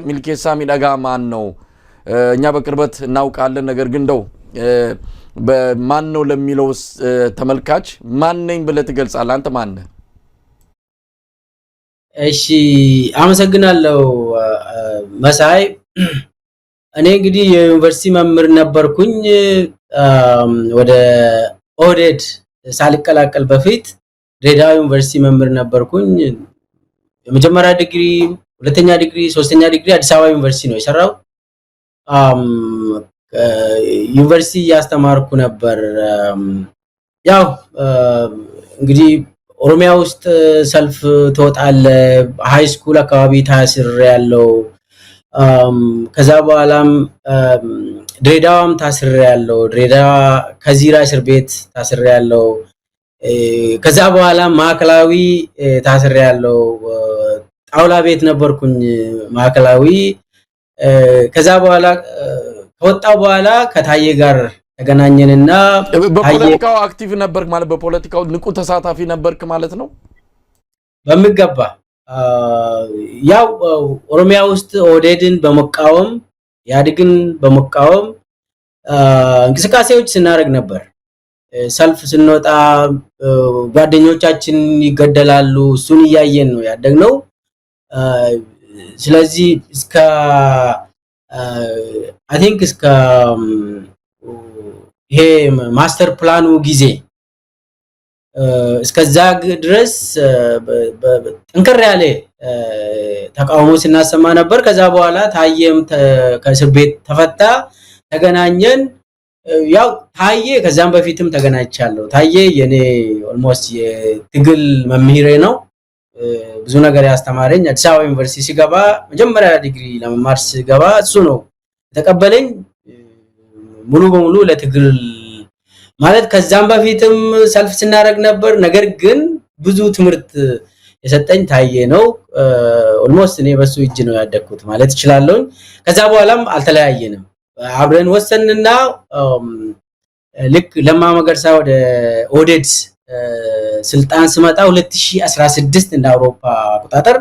ሚልኬሳ ሚደጋ ማን ነው? እኛ በቅርበት እናውቃለን። ነገር ግን እንደው በማን ነው ለሚለው ተመልካች ማን ነኝ ብለህ ትገልጻለህ? አንተ ማን ነህ? እሺ አመሰግናለሁ መሳይ። እኔ እንግዲህ የዩኒቨርሲቲ መምህር ነበርኩኝ። ወደ ኦህዴድ ሳልቀላቀል በፊት ድሬዳዋ ዩኒቨርሲቲ መምህር ነበርኩኝ። የመጀመሪያ ዲግሪ፣ ሁለተኛ ዲግሪ፣ ሶስተኛ ዲግሪ አዲስ አበባ ዩኒቨርሲቲ ነው የሰራው። ዩኒቨርሲቲ ያስተማርኩ ነበር። ያው እንግዲህ ኦሮሚያ ውስጥ ሰልፍ ተወጣለ፣ ሃይ ስኩል አካባቢ ታስር ያለው፣ ከዛ በኋላም ድሬዳዋም ታስር ያለው፣ ድሬዳዋ ከዚራ እስር ቤት ታስር ያለው፣ ከዛ በኋላ ማዕከላዊ ታስር ያለው፣ ጣውላ ቤት ነበርኩኝ ማዕከላዊ። ከዛ በኋላ ከወጣው በኋላ ከታዬ ጋር ተገናኘንና በፖለቲካው አክቲቭ ነበርክ ማለት በፖለቲካው ንቁ ተሳታፊ ነበርክ ማለት ነው? በሚገባ ያው ኦሮሚያ ውስጥ ኦህዴድን በመቃወም ያድግን በመቃወም እንቅስቃሴዎች ስናደርግ ነበር። ሰልፍ ስንወጣ ጓደኞቻችን ይገደላሉ፣ እሱን እያየን ነው ያደግነው። ስለዚህ እስከ አይ ቲንክ እስከ ይሄ ማስተር ፕላኑ ጊዜ እስከዛ ድረስ ጠንከር ያለ ተቃውሞ ስናሰማ ነበር። ከዛ በኋላ ታዬም ከእስር ቤት ተፈታ፣ ተገናኘን። ያው ታዬ ከዛም በፊትም ተገናኝቻለሁ። ታዬ የኔ ኦልሞስት የትግል መምህሬ ነው። ብዙ ነገር ያስተማረኝ። አዲስ አበባ ዩኒቨርሲቲ ሲገባ መጀመሪያ ዲግሪ ለመማር ሲገባ እሱ ነው ተቀበለኝ ሙሉ በሙሉ ለትግል ማለት። ከዛም በፊትም ሰልፍ ስናደርግ ነበር። ነገር ግን ብዙ ትምህርት የሰጠኝ ታዬ ነው። ኦልሞስት እኔ በሱ እጅ ነው ያደግኩት ማለት እችላለሁ። ከዛ በኋላም አልተለያየንም። አብረን ወሰንና ልክ ለማ መገርሳ ወደ ኦህዴድ ስልጣን ስመጣ 2016 እንደ አውሮፓ አቆጣጠር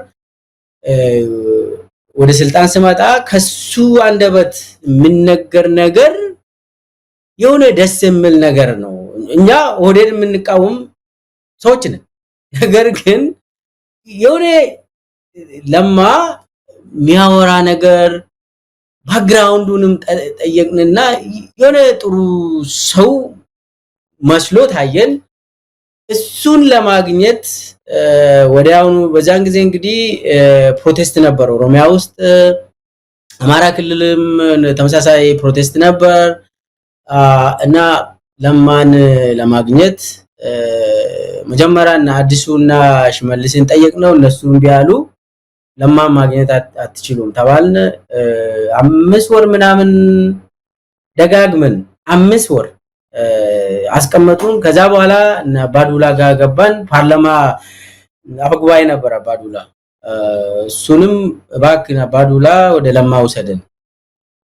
ወደ ስልጣን ስመጣ ከሱ አንደበት የሚነገር ነገር የሆነ ደስ የሚል ነገር ነው። እኛ ኦህዴድ የምንቃወም ሰዎች ነን። ነገር ግን የሆነ ለማ የሚያወራ ነገር ባክግራውንዱንም ጠየቅንና የሆነ ጥሩ ሰው መስሎ ታየን። እሱን ለማግኘት ወዲያውኑ በዛን ጊዜ እንግዲህ ፕሮቴስት ነበር ኦሮሚያ ውስጥ፣ አማራ ክልልም ተመሳሳይ ፕሮቴስት ነበር እና ለማን ለማግኘት መጀመሪያ እና አዲሱና ሽመልስን ጠየቅነው። እነሱ እምቢ አሉ። ለማን ማግኘት አትችሉም ተባልን። 5 ወር ምናምን ደጋግመን 5 ወር አስቀመጡን። ከዛ በኋላ እና አባዱላ ጋር ገባን። ፓርላማ አፈጉባኤ ነበር አባዱላ። እሱንም እባክህ አባዱላ ወደ ለማ ውሰደን፣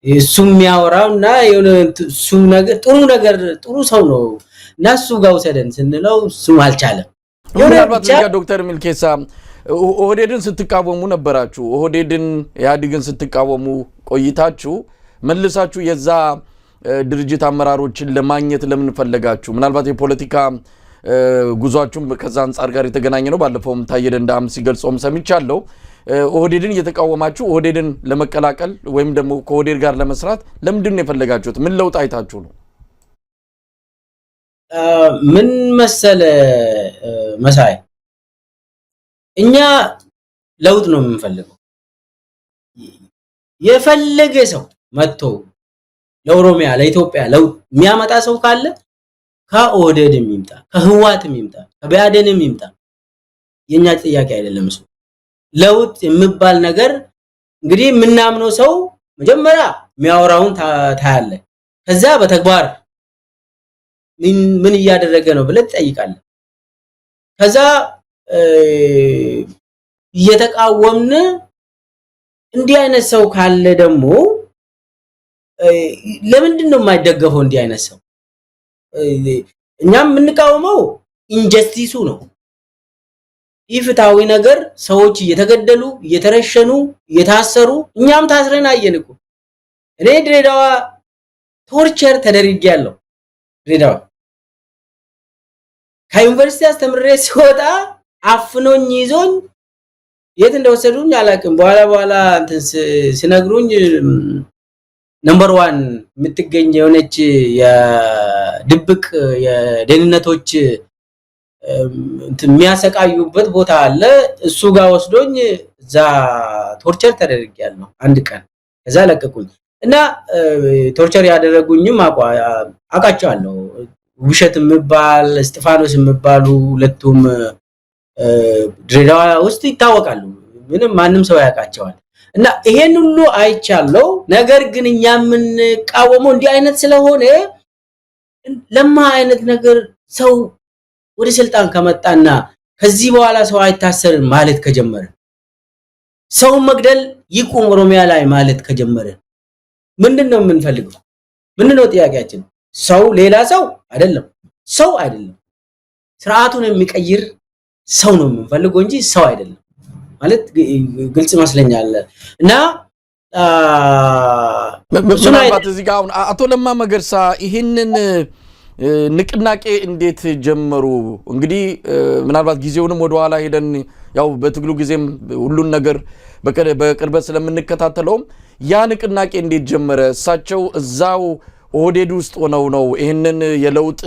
እሱም የሚያወራውና የሆነ እሱም ነገር ጥሩ ሰው ነው እና እሱ ጋር ውሰደን ስንለው እሱም አልቻለም። ምናልባት ዶክተር ሚልኬሳ ኦህዴድን ስትቃወሙ ነበራችሁ። ኦህዴድን ኢህአዴግን ስትቃወሙ ቆይታችሁ መልሳችሁ የዛ ድርጅት አመራሮችን ለማግኘት ለምን ፈለጋችሁ? ምናልባት የፖለቲካ ጉዟችሁም ከዛ አንፃር ጋር የተገናኘ ነው። ባለፈውም ታዬ ደንዳም ሲገልጾም ሰምቻለሁ። ኦህዴድን እየተቃወማችሁ ኦህዴድን ለመቀላቀል ወይም ደግሞ ከኦህዴድ ጋር ለመስራት ለምንድን ነው የፈለጋችሁት? ምን ለውጥ አይታችሁ ነው? ምን መሰለ መሳይ፣ እኛ ለውጥ ነው የምንፈልገው። የፈለገ ሰው መጥቶ ለኦሮሚያ ለኢትዮጵያ ለውጥ የሚያመጣ ሰው ካለ ከኦህዴድም ይምጣ፣ ከህዋትም ይምጣ፣ ከብአዴንም ይምጣ፣ የኛ ጥያቄ አይደለም። እሱ ለውጥ የሚባል ነገር እንግዲህ የምናምነው ሰው መጀመሪያ የሚያወራውን ታያለ። ከዛ በተግባር ምን እያደረገ ነው ብለህ ትጠይቃለህ። ከዛ እየተቃወምን እንዲህ አይነት ሰው ካለ ደግሞ ለምንድን ነው የማይደገፈው? እንዲህ አይነት ሰው እኛም የምንቃወመው ኢንጀስቲሱ ነው። ኢፍታዊ ነገር ሰዎች እየተገደሉ እየተረሸኑ እየታሰሩ እኛም ታስረን አየንኩ እኔ ድሬዳዋ ቶርቸር ተደርጌያለሁ ድሬዳዋ ከዩኒቨርሲቲ አስተምሬ ሲወጣ አፍኖኝ ይዞኝ የት እንደወሰዱኝ አላውቅም በኋላ እንትን ሲነግሩኝ ነምበር 1 የምትገኝ የሆነች የድብቅ የደህንነቶች እንትን የሚያሰቃዩበት ቦታ አለ እሱ ጋር ወስዶኝ እዛ ቶርቸር ተደርጌያለሁ አንድ ቀን ከዛ ለቀቁኝ እና ቶርቸር ያደረጉኝም አቃጫለሁ ውሸት የሚባል እስጢፋኖስ የሚባሉ ሁለቱም ድሬዳዋ ውስጥ ይታወቃሉ ምንም ማንም ሰው ያቃጫዋል እና ይሄን ሁሉ አይቻለው ነገር ግን እኛ ምን ቃወመው እንዲህ አይነት ስለሆነ ለማ አይነት ነገር ሰው ወደ ስልጣን ከመጣና ከዚህ በኋላ ሰው አይታሰርም ማለት ከጀመረ ሰው መግደል ይቆም ኦሮሚያ ላይ ማለት ከጀመረ ምንድነው የምንፈልገው ምንድነው ጥያቄያችን ሰው ሌላ ሰው አይደለም ስርዓቱን የሚቀይር ሰው ነው የምንፈልገው እንጂ ሰው አይደለም ማለት ግልጽ መስለኛል እና ምናልባት እዚህ ጋር አቶ ለማ መገርሳ ይሄንን ንቅናቄ እንዴት ጀመሩ እንግዲህ ምናልባት ጊዜውንም ወደ ኋላ ሄደን ያው በትግሉ ጊዜም ሁሉን ነገር በቅርበት ስለምንከታተለው ያ ንቅናቄ እንዴት ጀመረ እሳቸው እዛው ኦህዴድ ውስጥ ሆነው ነው ይሄንን የለውጥ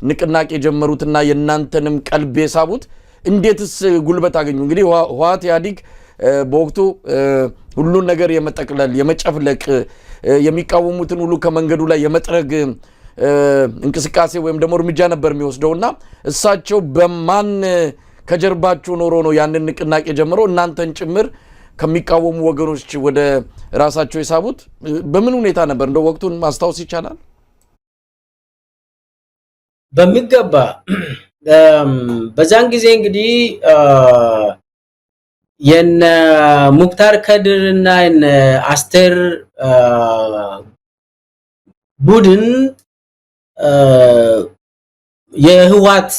ንቅናቄ ጀመሩትና የናንተንም ቀልብ የሳቡት እንዴትስ ጉልበት አገኙ እንግዲህ ህወሓት ያዲግ በወቅቱ ሁሉን ነገር የመጠቅለል የመጨፍለቅ የሚቃወሙትን ሁሉ ከመንገዱ ላይ የመጥረግ እንቅስቃሴ ወይም ደግሞ እርምጃ ነበር የሚወስደውና እሳቸው በማን ከጀርባቸው ኖሮ ነው ያንን ንቅናቄ ጀምሮ እናንተን ጭምር ከሚቃወሙ ወገኖች ወደ ራሳቸው የሳቡት በምን ሁኔታ ነበር እንደው ወቅቱን ማስታወስ ይቻላል በሚገባ በዛን ጊዜ እንግዲህ የነ ሙክታር ከድርና የነ አስተር ቡድን የህዋት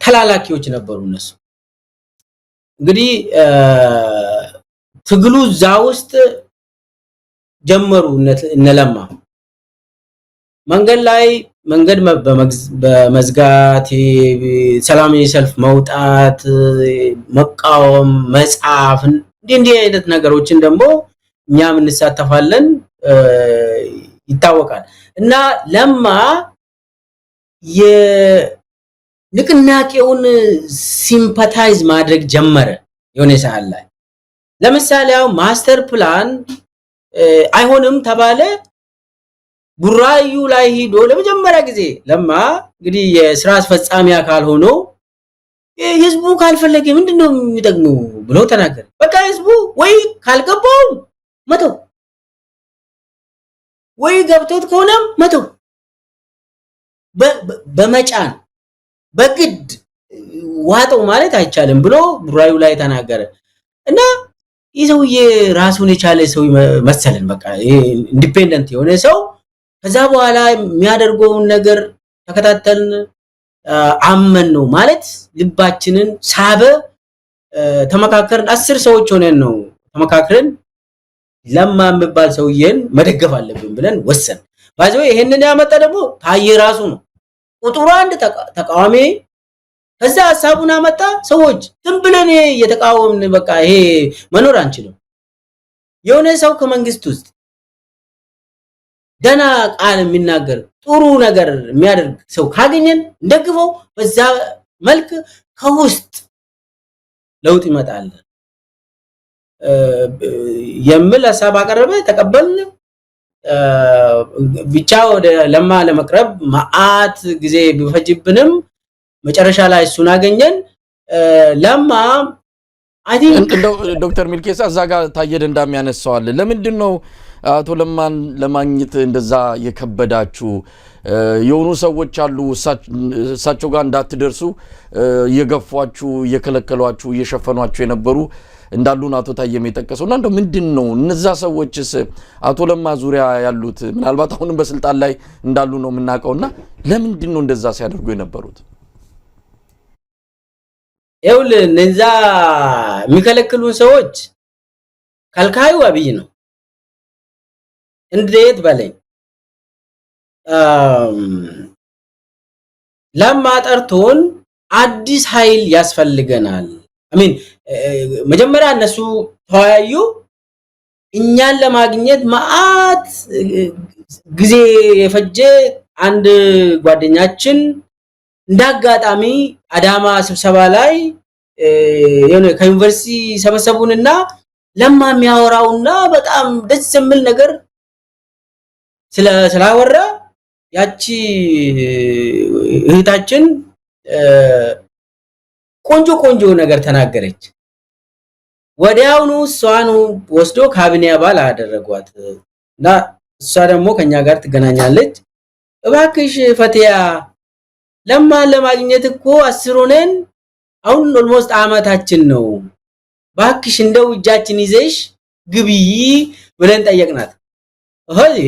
ተላላኪዎች ነበሩ እነሱ እንግዲህ ትግሉ ዛው ውስጥ ጀመሩ እነለማ መንገድ በመዝጋት ሰላማዊ ሰልፍ መውጣት መቃወም መጻፍ እንዲህ አይነት ነገሮችን ደግሞ እኛም እንሳተፋለን ይታወቃል እና ለማ የንቅናቄውን ሲምፓታይዝ ማድረግ ጀመረ የሆነ ሰዓት ላይ ለምሳሌ ያው ማስተር ፕላን አይሆንም ተባለ ጉራዩ ላይ ሄዶ ለመጀመሪያ ጊዜ ለማ እንግዲህ የሥራ አስፈጻሚ አካል ሆኖ ህዝቡ ካልፈለገ ምንድነው የሚጠቅመው ብሎ ተናገረ በቃ ህዝቡ ወይ ካልገባው መቶ ወይ ገብቶት ከሆነ መቶ በመጫን በግድ ዋጠው ማለት አይቻልም ብሎ ጉራዩ ላይ ተናገረ እና ይዘውዬ ራሱን የቻለ ሰው መሰለን በቃ ኢንዲፔንደንት የሆነ ሰው ከዛ በኋላ የሚያደርገውን ነገር ተከታተልን አመን ነው ማለት ልባችንን ሳበ ተመካከርን 10 ሰዎች ሆነን ነው ተመካከርን ለማ የሚባል ሰውዬን መደገፍ አለብን ብለን ወሰን ባይዘው ይሄንን ያመጣ ደግሞ ታየ ራሱ ነው ቁጥሩ አንድ ተቃዋሚ ከዛ ሐሳቡን አመጣ ሰዎች ዝም ብለን የተቃወምን በቃ ይሄ መኖር አንችልም የሆነ ሰው ከመንግስት ውስጥ ደና ቃል የሚናገር ጥሩ ነገር የሚያደርግ ሰው ካገኘን እንደግፈው በዛ መልክ ከውስጥ ለውጥ ይመጣል የምል ሐሳብ አቀረበ ተቀበልን ብቻ ወደ ለማ ለመቅረብ ማአት ጊዜ ቢፈጅብንም መጨረሻ ላይ እሱን አገኘን ለማ አይ ቲንክ ዶክተር ሚልኬሳ ዛጋ ታየደ እንዳሚያነሳዋል ለምንድነው አቶ ለማን ለማግኘት እንደዛ የከበዳችሁ የሆኑ ሰዎች አሉ እሳቸው ጋር እንዳትደርሱ እየገፏችሁ እየከለከሏችሁ እየሸፈኗችሁ የነበሩ እንዳሉን አቶ ታየም የጠቀሰውና እንደው ምንድነው እነዛ ሰዎችስ አቶ ለማ ዙሪያ ያሉት ምናልባት አሁንም በስልጣን ላይ እንዳሉ ነው የምናውቀውና ለምንድነው እንደዛ ሲያደርጉ የነበሩት ይውል እነዛ የሚከለክሉን ሰዎች ከልካዩ አብይ ነው እንዴት በለኝ ለማ ጠርቶን አዲስ ኃይል ያስፈልገናል አሚን መጀመሪያ እነሱ ተወያዩ እኛን ለማግኘት ማአት ጊዜ የፈጀ አንድ ጓደኛችን እንዳጋጣሚ አዳማ ስብሰባ ላይ የሆነ ከዩኒቨርሲቲ ሰበሰቡንና ለማ የሚያወራውና በጣም ደስ የሚል ነገር ስላወራ ያቺ እህታችን ቆንጆ ነገር ተናገረች ወዲያውኑ እሷን ወስዶ ካቢኔ አባል አደረጓት እና እሷ ደግሞ ከኛ ጋር ትገናኛለች እባክሽ ፈቲያ ለማ ለማግኘት እኮ 10 ሆነን አሁን ኦልሞስት አመታችን ነው ባክሽ እንደው እጃችን ይዘሽ ግቢ ብለን ጠየቅናት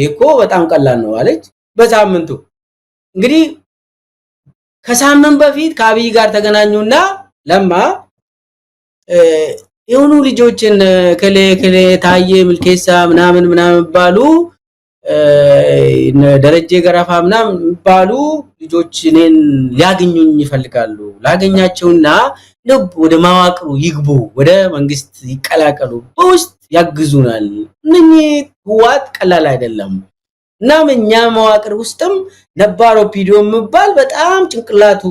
እኮ በጣም ቀላል ነው አለች በሳምንቱ እንግዲህ ከሳምንት በፊት ከአብይ ጋር ተገናኙና ለማ የሆኑ ልጆችን ከለ ታዬ ምልኬሳ ምናምን ባሉ ደረጀ ገራፋ ምናምን ባሉ ልጆች እኔን ሊያገኙኝ ይፈልጋሉ ላገኛቸውና ልብ ወደ ማዋቅሩ ይግቡ ወደ መንግስት ይቀላቀሉ በውስጥ ያግዙናል እነኚህ ህዋት ቀላል አይደለም እና እኛ ማዋቅር ውስጥም ነባሮ ፒዲዮ ምባል በጣም ጭንቅላቱ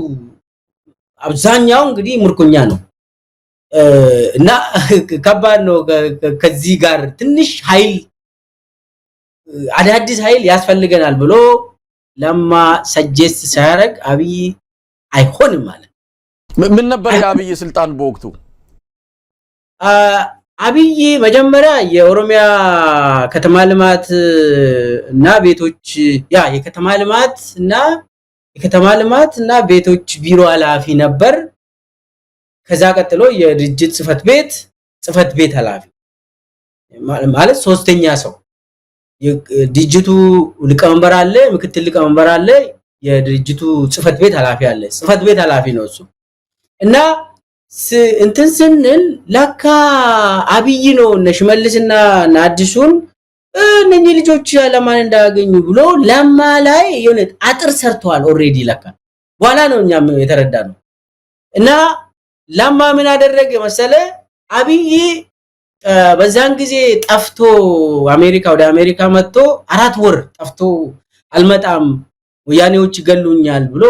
አብዛኛው እንግዲህ ምርኮኛ ነው እና ከባድ ነው ከዚህ ጋር ትንሽ ኃይል አዳዲስ ኃይል ያስፈልገናል ብሎ ለማ ሰጀስት ሲያደርግ አብይ አይሆንም ማለት ምን ነበር የአብይ ስልጣን በወቅቱ አብይ መጀመሪያ የኦሮሚያ ከተማ ልማት እና ቤቶች የከተማ ልማት እና ቤቶች ቢሮ ኃላፊ ነበር ከዛ ቀጥሎ የድርጅት ጽፈት ቤት ኃላፊ ማለት ሶስተኛ ሰው የድርጅቱ ሊቀመንበር አለ ምክትል ሊቀመንበር አለ የድርጅቱ ጽፈት ቤት ኃላፊ ነው እሱ እና እንትን ስንል ለካ አብይ ነው ነሽመልስና አዲሱን እነኚህ ልጆች ለማን እንዳገኙ ብሎ ለማ ላይ የሆነ አጥር ሰርተዋል ኦሬዲ ለካ በኋላ ነው እኛም የተረዳነው እና ለማ ምን አደረገ መሰለ አብይ በዛን ጊዜ ጠፍቶ ወደ አሜሪካ መጥቶ 4 ወር ጠፍቶ አልመጣም ወያኔዎች ይገሉኛል ብሎ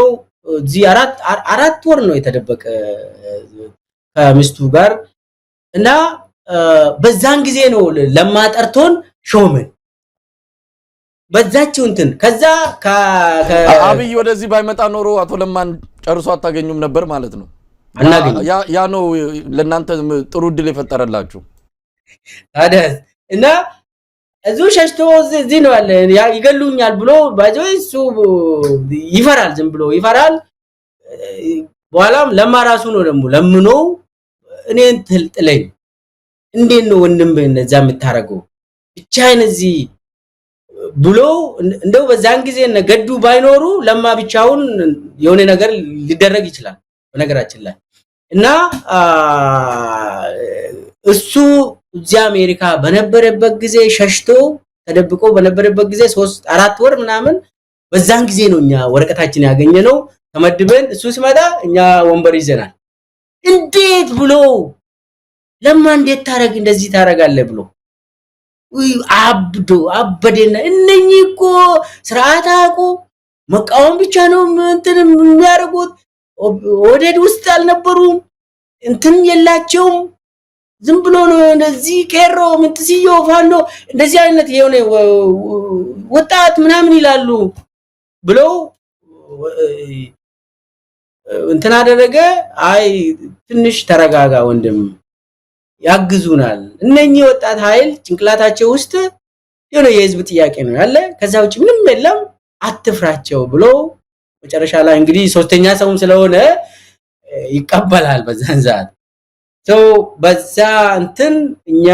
እዚህ 4 ወር ነው የተደበቀ ከሚስቱ ጋር እና በዛን ጊዜ ነው ለማጠርቶን ሾመን በዛችው እንትን ከዛ አብይ ወደዚህ ባይመጣ ኖሮ አቶ ለማን ጨርሶ አታገኙም ነበር ማለት ነው ያ ነው ለናንተ ጥሩ ድል የፈጠረላችሁ ታዲያስ እና እዙ ሸሽቶ እዚህ ነው ያለ ይገሉኛል ብሎ ባጆይሱ ይፈራል ዝም ብሎ ይፈራል በኋላም ለማራሱ ነው ደግሞ ለምኖ እኔን ትልጥለኝ እንዴት ነው ወንድም እንደዛ የምታረገው ብቻዬን እዚህ ብሎ እንደው በዛን ጊዜ ነገዱ ባይኖሩ ለማ ብቻውን የሆነ ነገር ሊደረግ ይችላል በነገራችን ላይ እና እሱ እዚህ አሜሪካ በነበረበት ጊዜ ሸሽቶ ተደብቆ በነበረበት ጊዜ 3-4 ወር ምናምን በዛን ጊዜ ነው እኛ ወረቀታችን ያገኘነው ተመድበን እሱ ሲመጣ እኛ ወንበር ይዘናል እንዴት ብሎ ለማ እንዴት ታረግ እንደዚህ ታረጋለህ ብሎ አበደና እነኚህ እኮ ስርዓት አቁ መቃወም ብቻ ነው እንትን የሚያርጉት ወደድ ውስጥ አልነበሩም እንትን የላቸውም ዝም ብሎ ነው እንደዚህ ከሮ ምትሲዮ ፋኖ እንደዚህ አይነት የሆነ ወጣት ምናምን ይላሉ ብሎ እንትና አደረገ አይ ትንሽ ተረጋጋ ወንድም ያግዙናል እነኚህ ወጣት ኃይል ጭንቅላታቸው ውስጥ የሆነ የህዝብ ጥያቄ ነው ያለ ከዛ ውጪ ምንም የለም አትፍራቸው ብሎ መጨረሻ ላይ እንግዲህ ሶስተኛ ሰውም ስለሆነ ይቀበላል በዛን ሰዓት በዛ እንትን እኛ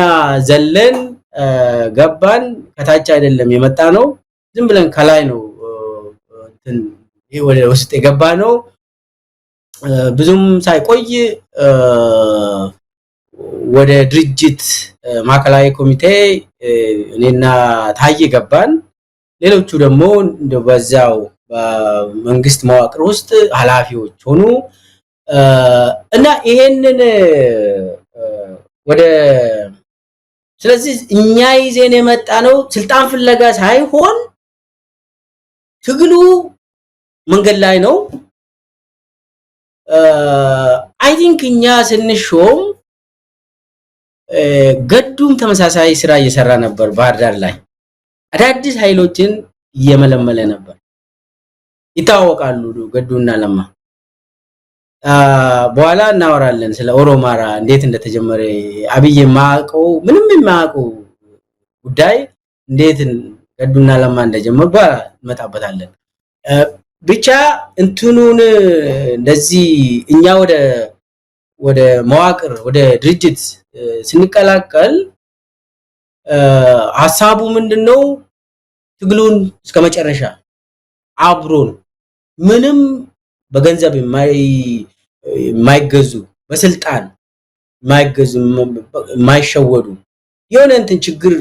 ዘለን ገባን ከታች አይደለም የመጣ ነው ዝም ብለን ከላይ ነው እንትን ወደ ውስጥ የገባ ነው ብዙም ሳይቆይ ወደ ድርጅት ማዕከላዊ ኮሚቴ እኔና ታዬ ገባን። ሌሎቹ ደግሞ በዛው በመንግስት መዋቅር ውስጥ ኃላፊዎች ሆኑ እና ይሄንን ወደ ስለዚህ እኛ ይዘን የመጣ ነው ስልጣን ፍለጋ ሳይሆን ትግሉ መንገድ ላይ ነው። አይ ቲንክ እኛ ስንሾም ገዱም ተመሳሳይ ስራ እየሰራ ነበር። ባህር ዳር ላይ አዳዲስ ኃይሎችን እየመለመለ ነበር። ይታወቃሉ ገዱና ለማ። በኋላ እናወራለን ስለ ኦሮማራ እንዴት እንደተጀመረ አብይ ማቀው ምንም የማያውቀው ጉዳይ እንዴት ገዱና ለማ እንደጀመረ እንመጣበታለን። ብቻ እንትኑን እንደዚህ እኛ ወደ መዋቅር ወደ ድርጅት ስንቀላቀል ሐሳቡ ምንድነው? ትግሉን እስከመጨረሻ አብሮን ምንም በገንዘብ የማይገዙ በስልጣን የማይገዙ የማይሸወዱ የሆነ እንትን ችግር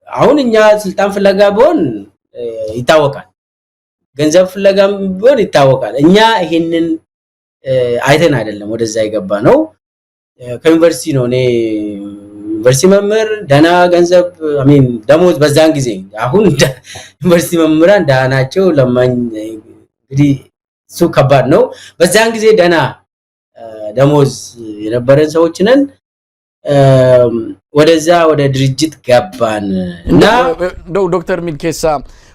አሁን እኛ ስልጣን ፍለጋ ቢሆን ይታወቃል፣ ገንዘብ ፍለጋም ቢሆን ይታወቃል። እኛ ይሄንን አይተን አይደለም ወደዛ የገባ ነው። ከዩኒቨርሲቲ ነው እኔ ዩኒቨርሲቲ መምህር ደና ገንዘብ አሜን ደሞዝ በዛን ጊዜ አሁን ዩኒቨርሲቲ መምህራን ዳናቸው ለማኝ እንግዲህ እሱ ከባድ ነው። በዛን ጊዜ ደና ደሞዝ የነበረን ሰዎች ነን። ወደዛ ወደ ድርጅት ገባን እና ዶክተር ሚልኬሳ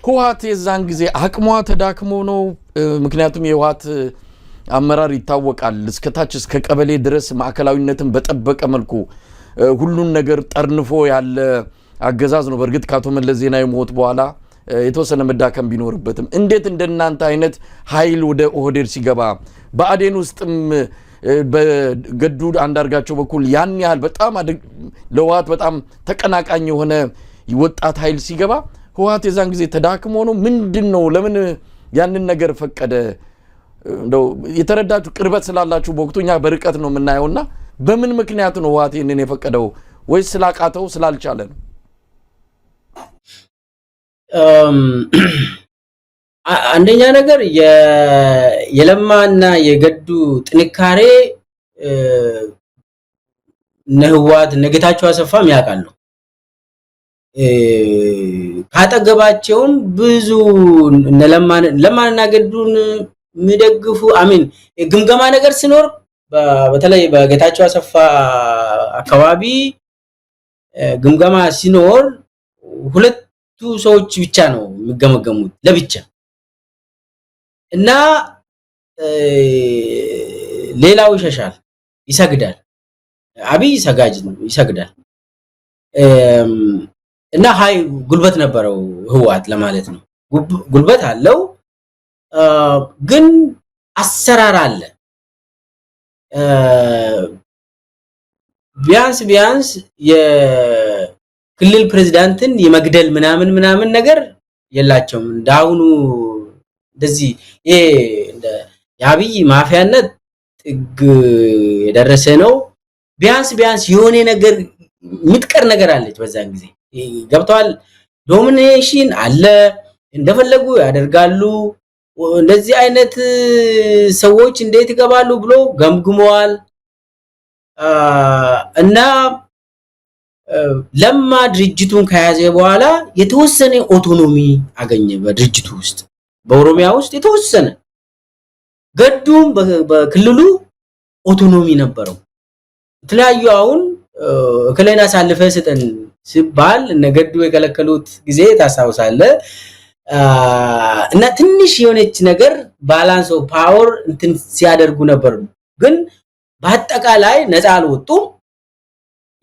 ህወሓት የዛን ጊዜ አቅሟ ተዳክሞ ነው። ምክንያቱም የህወሓት አመራር ይታወቃል እስከታች እስከ ቀበሌ ድረስ ማዕከላዊነትን በጠበቀ መልኩ ሁሉን ነገር ጠርንፎ ያለ አገዛዝ ነው። በእርግጥ ካቶ መለስ ዜናዊ ሞት በኋላ የተወሰነ መዳከም ቢኖርበትም እንዴት እንደናንተ አይነት ኃይል ወደ ኦህዴድ ሲገባ በአዴን ውስጥም በገዱ አንዳርጋቸው በኩል ያን ያህል በጣም ለህወሓት በጣም ተቀናቃኝ የሆነ ወጣት ኃይል ሲገባ ህወሓት የዛን ጊዜ ተዳክሞ ነው ምንድነው? ለምን ያንን ነገር ፈቀደ? እንደው የተረዳችሁ ቅርበት ስላላችሁ በወቅቱኛ በርቀት ነው የምናየውና በምን ምክንያት ነው ህወሓት ይሄንን የፈቀደው? ወይስ ስላቃተው ስላልቻለ ነው? አንደኛ ነገር የለማና የገዱ ጥንካሬ ነህዋት ነገታቸው አሰፋም ያውቃሉ። ካጠገባቸውም ብዙ ለማንና ገዱን የሚደግፉ አሚን ግምገማ ነገር ሲኖር በተለይ በጌታቸው አሰፋ አካባቢ ግምገማ ሲኖር ሁለቱ ሰዎች ብቻ ነው የሚገመገሙት ለብቻ እና ሌላው ይሸሻል ይሰግዳል። አብይ ሰጋጅ ነው ይሰግዳል እና ሃይ ጉልበት ነበረው ህወሓት ለማለት ነው። ጉልበት አለው ግን አሰራር አለ። ቢያንስ የክልል ፕሬዝዳንትን የመግደል ምናምን ነገር የላቸውም። እንዳሁኑ እንደዚህ እንደ የአብይ ማፊያነት ጥግ የደረሰ ነው። ቢያንስ የሆነ ነገር ምትቀር ነገር አለች። በዛን ጊዜ ገብቷል። ዶሚኔሽን አለ፣ እንደፈለጉ ያደርጋሉ። እንደዚህ አይነት ሰዎች እንዴት ይገባሉ ብሎ ገምግመዋል። እና ለማ ድርጅቱን ከያዘ በኋላ የተወሰነ ኦቶኖሚ አገኘ በድርጅቱ ውስጥ በኦሮሚያ ውስጥ የተወሰነ። ገዱም በክልሉ ኦቶኖሚ ነበረው። የተለያዩ አሁን ከሌላ ሳልፈ ስጠን ሲባል ነገዱ የከለከሉት ጊዜ ታሳውሳለ። እና ትንሽ የሆነች ነገር ባላንስ ኦፍ ፓወር እንትን ሲያደርጉ ነበር። ግን በአጠቃላይ ነፃ አልወጡም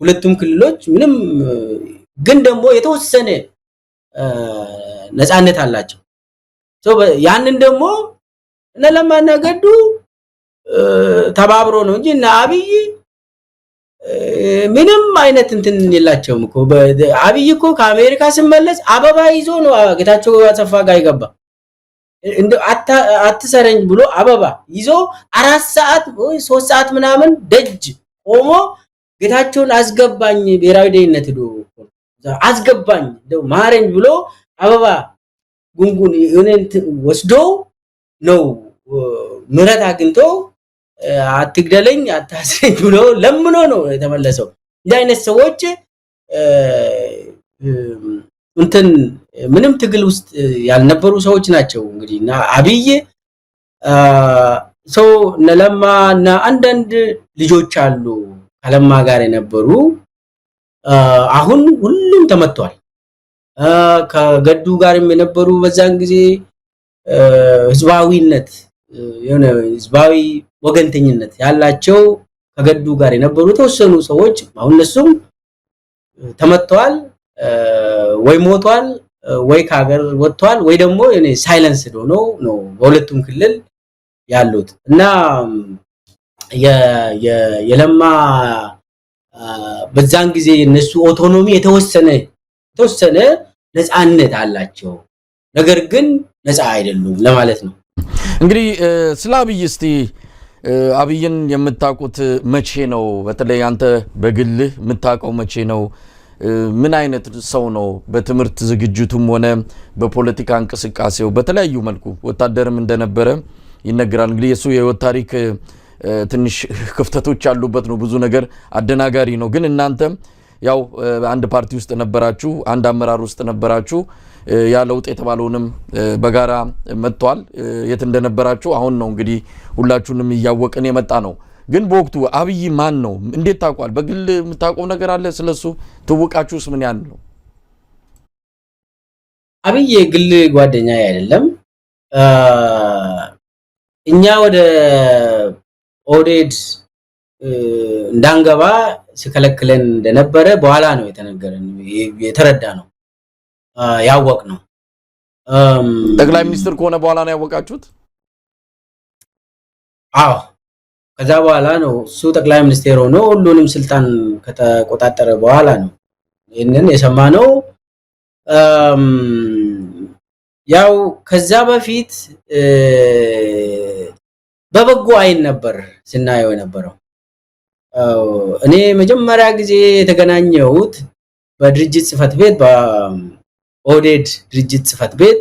ሁለቱም ክልሎች ምንም። ግን ደግሞ የተወሰነ ነፃነት አላቸው። ያንን ደግሞ እነ ለማና ገዱ ተባብሮ ነው እንጂ እና አብይ ምንም አይነት እንትን የላቸውም እኮ። አብይ እኮ ከአሜሪካ ሲመለስ አበባ ይዞ ነው ጌታቸው አሰፋ ጋር ይገባ። እንደ አትሰረኝ ብሎ አበባ ይዞ 4 ሰዓት ወይ 3 ሰዓት ምናምን ደጅ ቆሞ ጌታቸውን አስገባኝ ብሔራዊ ደህንነት ሄዶ አስገባኝ እንደው ማረኝ ብሎ አበባ ጉንጉን የሆነንት ወስዶ ነው ምረት አግኝቶ አትግደለኝ አታስረኝ ብሎ ለምኖ ነው የተመለሰው። እንዲህ አይነት ሰዎች እንትን ምንም ትግል ውስጥ ያልነበሩ ሰዎች ናቸው እንግዲህና አብይ ሰው ለማ እና አንዳንድ ልጆች አሉ ከለማ ጋር የነበሩ አሁን ሁሉም ተመቷል። ከገዱ ጋርም የነበሩ በዛን ጊዜ ህዝባዊነት የሆነ ህዝባዊ ወገንተኝነት ያላቸው ከገዱ ጋር የነበሩ ተወሰኑ ሰዎች አሁን እነሱም ተመቷል ወይ ሞቷል ወይ ከሀገር ወጥቷል ወይ ደግሞ እኔ ሳይለንስ ሆኖ ነው በሁለቱም ክልል ያሉት እና የለማ በዛን ጊዜ እነሱ ኦቶኖሚ የተወሰነ ነፃነት አላቸው ነገር ግን ነፃ አይደሉም ለማለት ነው። እንግዲህ ስለ አብይ እስቲ አብይን የምታውቁት መቼ ነው? በተለይ አንተ በግልህ የምታውቀው መቼ ነው? ምን አይነት ሰው ነው? በትምህርት ዝግጅቱም ሆነ በፖለቲካ እንቅስቃሴው በተለያዩ መልኩ ወታደርም እንደነበረ ይነገራል። እንግዲህ የሱ የህይወት ታሪክ ትንሽ ክፍተቶች ያሉበት ነው፣ ብዙ ነገር አደናጋሪ ነው። ግን እናንተ ያው አንድ ፓርቲ ውስጥ ነበራችሁ፣ አንድ አመራር ውስጥ ነበራችሁ። ያ ለውጥ የተባለውንም በጋራ መጥቷል። የት እንደነበራችሁ አሁን ነው እንግዲህ ሁላችሁንም እያወቅን የመጣ ነው። ግን በወቅቱ አብይ ማን ነው? እንዴት ታውቋል? በግል የምታውቀው ነገር አለ ስለሱ? ትውቃችሁስ ምን ያን ነው? አብይ ግል ጓደኛ አይደለም። እኛ ወደ ኦዴድ እንዳንገባ ሲከለክለን እንደነበረ በኋላ ነው የተነገረን የተረዳ ነው ያወቅ ነው። ጠቅላይ ሚኒስትር ከሆነ በኋላ ነው ያወቃችሁት? አዎ ከዛ በኋላ ነው እሱ ጠቅላይ ሚኒስትር ሆኖ ሁሉንም ስልጣን ከተቆጣጠረ በኋላ ነው ይሄንን የሰማነው። ያው ከዛ በፊት በበጎ አይን ነበር ስናየው የነበረው። እኔ መጀመሪያ ጊዜ የተገናኘሁት በድርጅት ጽፈት ቤት በኦዴድ ድርጅት ጽፈት ቤት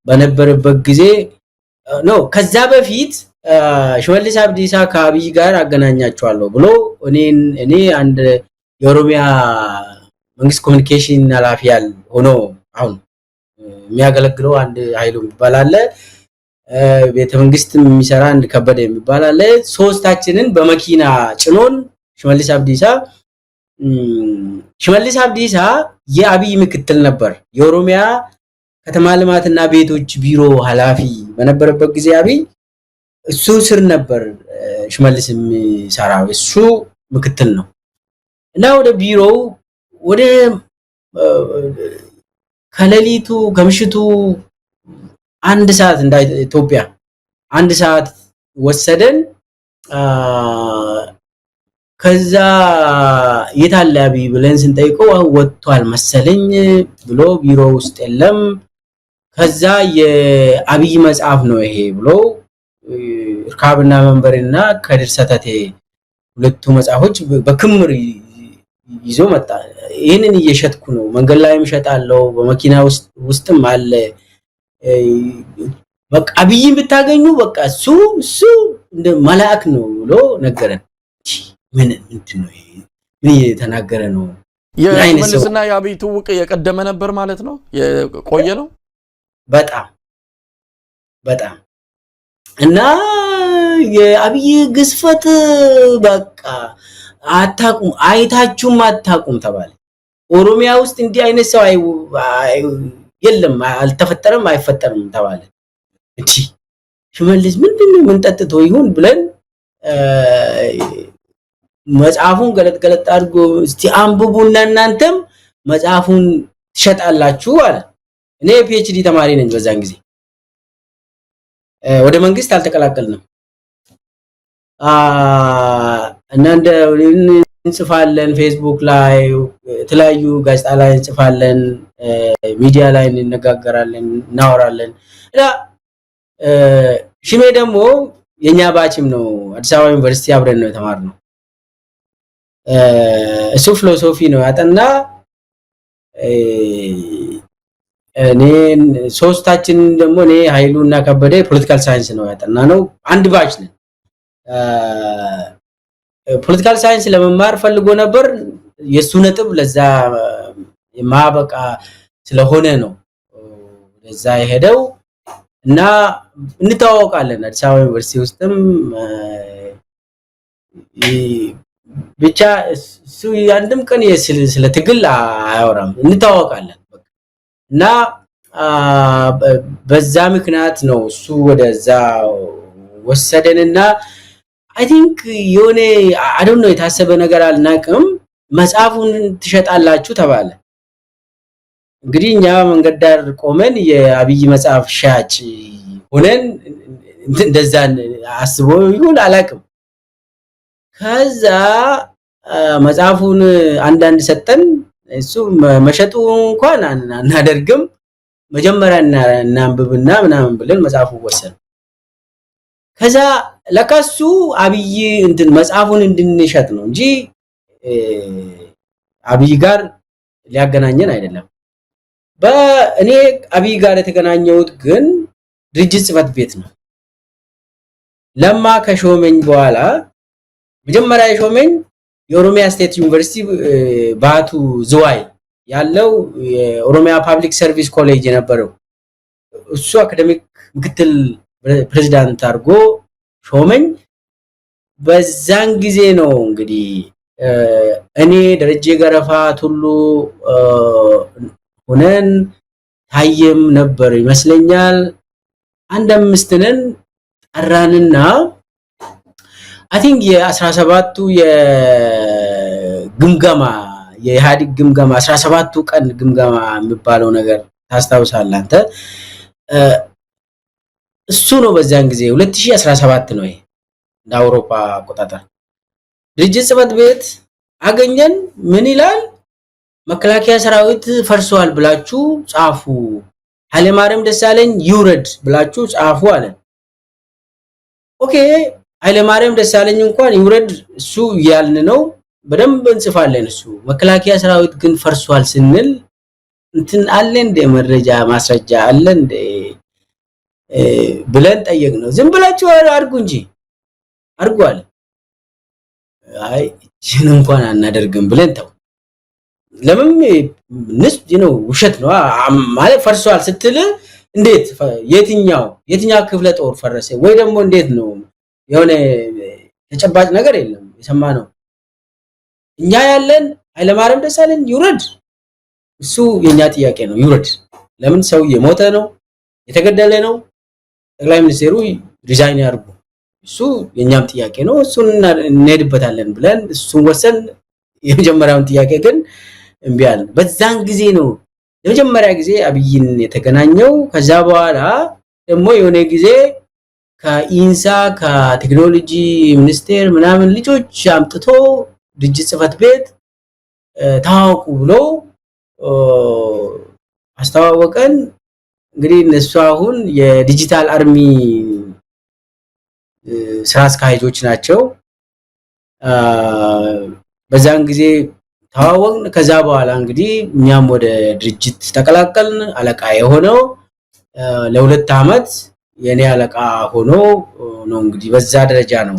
በነበረበት ጊዜ ነው። ከዛ በፊት ሽመልስ አብዲሳ ከአብይ ጋር አገናኛቸዋለሁ ብሎ እኔ አንድ የኦሮሚያ መንግስት ኮሙኒኬሽን ኃላፊ ሆኖ አሁን የሚያገለግለው አንድ ኃይሉ ይባላል፣ ቤተ መንግስት የሚሰራ አንድ ከበደ የሚባል አለ። ሶስታችንን በመኪና ጭኖን ሽመልስ አብዲሳ የአብይ ምክትል ነበር። የኦሮሚያ ከተማ ልማትና ቤቶች ቢሮ ኃላፊ በነበረበት ጊዜ አብይ እሱ ስር ነበር ሽመልስ የሚሰራው፣ እሱ ምክትል ነው እና ወደ ቢሮው ወደ ከሌሊቱ ከምሽቱ 1 ሰዓት እንደ ኢትዮጵያ 1 ሰዓት ወሰደን። ከዛ የታለ አብይ ብለን ስንጠይቀው ወጥቷል መሰለኝ ብሎ ቢሮ ውስጥ የለም። ከዛ የአብይ መጽሐፍ ነው ይሄ ብሎ እርካብና መንበርና ከድር ሰተቴ ሁለቱ መጽሐፎች በክምር ይዞ መጣ። ይሄንን እየሸጥኩ ነው፣ መንገድ ላይም ሸጣለው፣ በመኪና ውስጥም አለ። በቃ አብይን ብታገኙ በቃ እሱ እንደ መልአክ ነው ብሎ ነገረን። ምንድን ነው ይሄ? ምን እየተናገረ ነው? የሽመልስና የአብይ ትውውቅ የቀደመ ነበር ማለት ነው? የቆየ ነው በጣም እና የአብይ ግዝፈት በቃ አታቁም፣ አይታችሁም አታቁም ተባለ። ኦሮሚያ ውስጥ እንዲህ አይነት ሰው የለም፣ አልተፈጠረም፣ አይፈጠርም ተባለ። እንዴ ሽመልስ ምንድነው ምን ጠጥቶ ይሁን ብለን መጽሐፉን ገለጥ አድርጎ እስቲ አንብቡና እናንተም መጽሐፉን ትሸጣላችሁ አለ። እኔ ፒኤችዲ ተማሪ ነኝ በዛን ጊዜ፣ ወደ መንግስት አልተቀላቀልንም እና እንጽፋለን፣ ፌስቡክ ላይ የተለያዩ ጋዜጣ ላይ እንጽፋለን፣ ሚዲያ ላይ እንነጋገራለን፣ እናወራለን። እና ሽሜ ደግሞ የኛ ባችም ነው። አዲስ አበባ ዩኒቨርሲቲ አብረን ነው የተማርነው። እሱ ፊሎሶፊ ነው ያጠና። እኔ ሶስታችን ደግሞ እኔ ኃይሉና ከበደ ፖለቲካል ሳይንስ ነው ያጠናነው። አንድ ባች ነን። ፖለቲካል ሳይንስ ለመማር ፈልጎ ነበር። የሱ ነጥብ ለዛ ማበቃ ስለሆነ ነው ለዛ የሄደው እና እንተዋወቃለን። አዲስ አበባ ዩኒቨርሲቲ ውስጥም ብቻ እሱ አንድም ቀን ስለ ትግል አያወራም። እንተዋወቃለን እና በዛ ምክንያት ነው እሱ ወደዛ ወሰደንና I think የሆነ I don't know የታሰበ ነገር አልናቅም። መጽሐፉን ትሸጣላችሁ ተባለ። እንግዲህ እኛ መንገድ ዳር ቆመን የአብይ መጽሐፍ ሻጭ ሆነን እንደዛ አስቦ ይሁን አላቅም። ከዛ መጽሐፉን አንዳንድ ሰጠን። እሱ መሸጡ እንኳን አናደርግም፣ መጀመሪያ እናንብብና ምናምን ብለን መጽሐፉ ወሰን። ከዛ ለካሱ አብይ እንትን መጽሐፉን እንድንሸጥ ነው እንጂ አብይ ጋር ሊያገናኘን አይደለም። በእኔ አብይ ጋር የተገናኘሁት ግን ድርጅት ጽፈት ቤት ነው። ለማ ከሾመኝ በኋላ መጀመሪያ የሾመኝ የኦሮሚያ ስቴት ዩኒቨርሲቲ ባቱ ዝዋይ ያለው የኦሮሚያ ፐብሊክ ሰርቪስ ኮሌጅ የነበረው እሱ አካዳሚክ ምክትል ፕሬዝዳንት አድርጎ ሾመኝ። በዛን ጊዜ ነው እንግዲህ እኔ ደረጀ ገረፋ ሁሉ ሆነን ታየም ነበር ይመስለኛል። አንድ አምስት ነን ጠራንና I think የ17ቱ የግምገማ የኢህአዴግ ግምገማ 17ቱ ቀን ግምገማ የሚባለው ነገር ታስታውሳለህ አንተ? እሱ ነው በዛን ጊዜ 2017 ነው እንደ አውሮፓ አቆጣጠር። ድርጅት ጽፈት ቤት አገኘን። ምን ይላል? መከላከያ ሰራዊት ፈርሷል ብላችሁ ጻፉ፣ ኃይለማርያም ደሳለኝ ይውረድ ብላችሁ ጻፉ አለ። ኦኬ ኃይለማርያም ደሳለኝ እንኳን ይውረድ እሱ ያልን ነው በደንብ እንጽፋለን። እሱ መከላከያ ሰራዊት ግን ፈርሷል ስንል እንትን አለ እንደ መረጃ ማስረጃ አለ እንደ ብለን ጠየቅነው። ዝም ብላችሁ አርጉ እንጂ አርጓል። አይ እቺን እንኳን አናደርግም ብለን ተው። ለምን ነው ውሸት ነው ማለት ፈርሷል ስትል እንዴት የትኛው ክፍለ ጦር ፈረሰ ወይ ደግሞ እንዴት ነው? የሆነ ተጨባጭ ነገር የለም የሰማነው። እኛ ያለን ኃይለማርያም ደሳለኝ ይውረድ፣ እሱ የኛ ጥያቄ ነው ይውረድ። ለምን ሰው የሞተ ነው የተገደለ ነው። ጠቅላይ ሚኒስትሩ ሪዛይን ያርጉ፣ እሱ የኛም ጥያቄ ነው። እሱን እንሄድበታለን ብለን እሱን ወሰን። የመጀመሪያውን ጥያቄ ግን እምቢ አለ። በዛን ጊዜ ነው የመጀመሪያ ጊዜ አብይን የተገናኘው። ከዛ በኋላ ደግሞ የሆነ ጊዜ ከኢንሳ ከቴክኖሎጂ ሚኒስቴር ምናምን ልጆች አምጥቶ ድርጅት ጽፈት ቤት ታውቁ ብሎ አስተዋወቀን። እንግዲህ እነሱ አሁን የዲጂታል አርሚ ስራ አስኪያጆች ናቸው። በዛን ጊዜ ታዋወቅን። ከዛ በኋላ እንግዲህ እኛም ወደ ድርጅት ተቀላቀልን። አለቃ የሆነው ለ2 አመት የኔ አለቃ ሆኖ ነው እንግዲህ በዛ ደረጃ ነው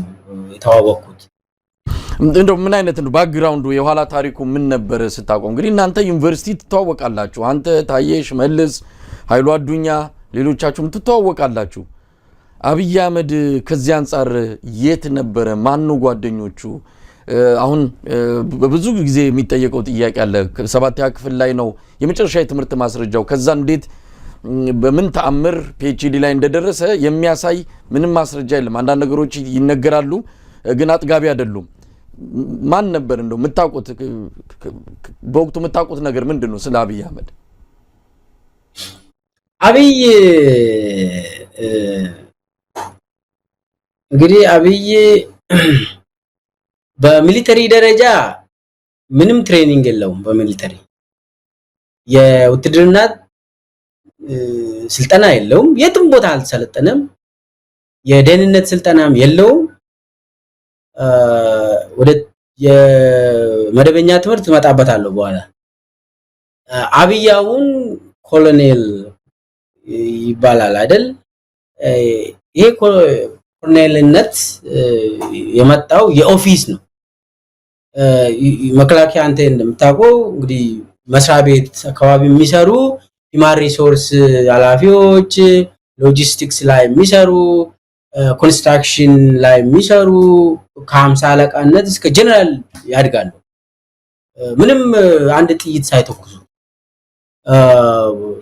የተዋወቅኩት። እንደው ምን አይነት ነው ባክግራውንዱ የኋላ ታሪኩ ምን ነበር ስታቆም? እንግዲህ እናንተ ዩኒቨርሲቲ ትተዋወቃላችሁ። አንተ ታየሽ መልስ ኃይሉ አዱኛ ሌሎቻችሁም ትተዋወቃላችሁ። አብይ አህመድ ከዚህ አንፃር የት ነበረ? ማን ነው ጓደኞቹ? አሁን በብዙ ጊዜ የሚጠየቀው ጥያቄ አለ። 7ኛ ክፍል ላይ ነው የመጨረሻ የትምህርት ማስረጃው። ከዛ እንዴት በምን ተአምር ፒኤችዲ ላይ እንደደረሰ የሚያሳይ ምንም ማስረጃ የለም። አንዳንድ ነገሮች ይነገራሉ ግን አጥጋቢ አይደሉም። ማን ነበር እንደው የምታውቁት በወቅቱ የምታውቁት ነገር ምንድነው ስለ አብይ አህመድ? አብይ እንግዲህ አብይ በሚሊተሪ ደረጃ ምንም ትሬኒንግ የለውም። በሚሊተሪ የውትድርና ስልጠና የለውም። የትም ቦታ አልሰለጠነም። የደህንነት ስልጠናም የለውም። ወደ የመደበኛ ትምህርት መጣበታለሁ በኋላ። አብያውን ኮሎኔል ይባላል አይደል? ይሄ ኮሎኔልነት የመጣው የኦፊስ ነው። መከላከያ አንተ እንደምታውቀው እንግዲህ መስሪያ ቤት አካባቢ የሚሰሩ ሂማን ሪሶርስ ኃላፊዎች፣ ሎጂስቲክስ ላይ የሚሰሩ፣ ኮንስትራክሽን ላይ የሚሰሩ ከ50 አለቃነት እስከ ጀነራል ያድጋሉ። ምንም አንድ ጥይት ሳይተኩሱ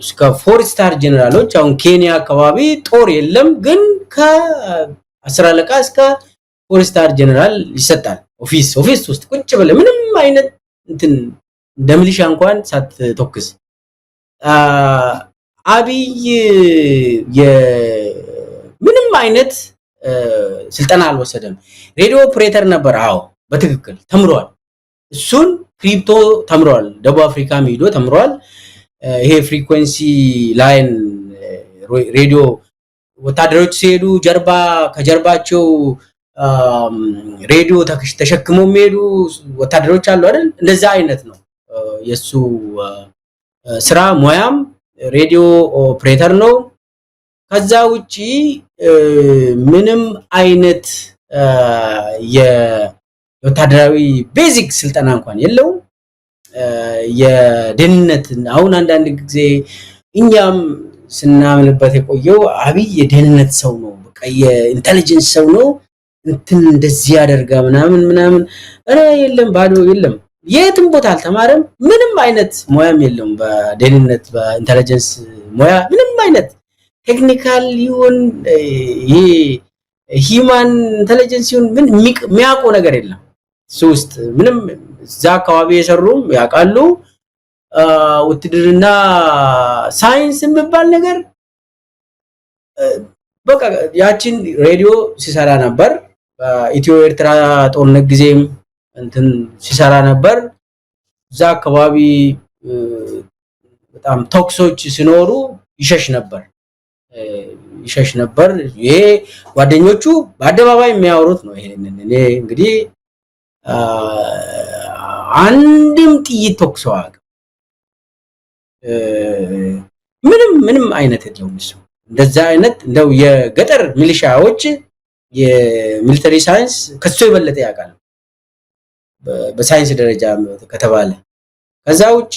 እስከ 4 ስታር ጀነራሎች። አሁን ኬንያ አካባቢ ጦር የለም፣ ግን ከ10 አለቃ እስከ 4 ስታር ጀነራል ይሰጣል። ኦፊስ ውስጥ ቁጭ ብለህ ምንም አይነት እንትን እንደ ሚሊሻ እንኳን ሳትተኩስ። አብይ ምንም አይነት ስልጠና አልወሰደም። ሬዲዮ ኦፕሬተር ነበር። አዎ በትክክል ተምሯል። እሱን ክሪፕቶ ተምሯል። ደቡብ አፍሪካ ሄዶ ተምሯል። ይሄ ፍሪኩዌንሲ ላይን ሬዲዮ ወታደሮች ሲሄዱ ከጀርባቸው ሬዲዮ ተሸክመው የሚሄዱ ወታደሮች አሉ አይደል? እንደዛ አይነት ነው የሱ ስራ። ሙያም ሬዲዮ ኦፕሬተር ነው። ከዛ ውጪ ምንም አይነት የወታደራዊ ቤዚክ ስልጠና እንኳን የለውም። የደህንነት አሁን አንዳንድ ጊዜ እኛም ስናምንበት የቆየው አብይ የደህንነት ሰው ነው፣ በቃ የኢንተለጀንስ ሰው ነው፣ እንትን እንደዚህ ያደርጋ ምናምን። አረ የለም፣ ባዶ የለም። የትም ቦታ አልተማረም። ምንም አይነት ሙያም የለውም። በደህንነት በኢንተለጀንስ ሙያ ምንም አይነት ቴክኒካል ይሁን ይሄ ሂማን ኢንተለጀንስ ይሁን ምን የሚያውቀው ነገር የለም። እሱ ውስጥ ምንም እዛ አካባቢ የሰሩም ያውቃሉ። ውትድርና ሳይንስ የሚባል ነገር በቃ ያችን ሬዲዮ ሲሰራ ነበር። በኢትዮ ኤርትራ ጦርነት ጊዜም እንትን ሲሰራ ነበር። እዛ አካባቢ በጣም ቶክሶች ሲኖሩ ይሸሽ ነበር። ይሄ ጓደኞቹ በአደባባይ የሚያወሩት ነው። ይሄንን እኔ እንግዲህ አንድም ጥይት ተኩሰው አያውቅም። ምንም አይነት የለውም እሱ። እንደዛ አይነት እንደው የገጠር ሚሊሻዎች የሚሊተሪ ሳይንስ ከሱ የበለጠ ያውቃል በሳይንስ ደረጃ ከተባለ። ከዛ ውጪ